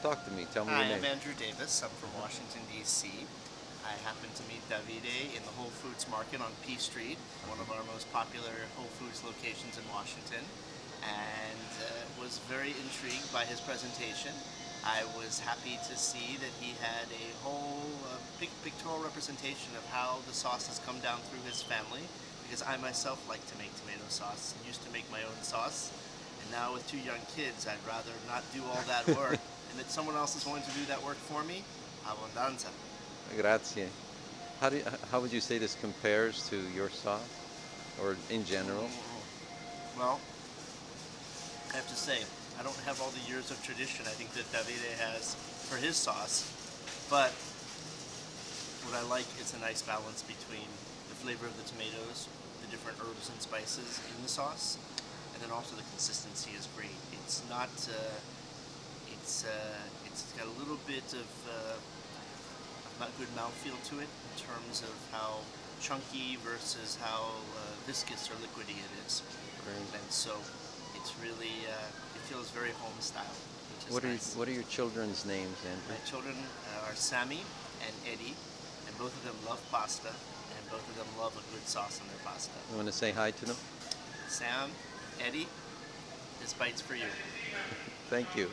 Talk to me. Tell me your Hi, I'm name. Andrew Davis. I'm from Washington, D.C. I happened to meet Davide in the Whole Foods Market on P Street, one of our most popular Whole Foods locations in Washington, and was very intrigued by his presentation. I was happy to see that he had a whole pictorial representation of how the sauce has come down through his family, because I myself like to make tomato sauce and used to make my own sauce. And now with two young kids, I'd rather not do all that work and that someone else is going to do that work for me. Abundanza. Grazie. How would you say this compares to your sauce, or in general? Well, I have to say, I don't have all the years of tradition I think that Davide has for his sauce, but what I like is a nice balance between the flavor of the tomatoes, the different herbs and spices in the sauce, and then also the consistency is great. It's got a little bit of not good mouthfeel to it in terms of how chunky versus how viscous or liquidy it is, Right. and so it's really it feels very home style, which is What are nice. your children's names, Andrew? My children are Sammy and Eddie, and both of them love pasta, and both of them love a good sauce on their pasta. You want to say hi to them? Sam, Eddie, this bite's for you. Thank you.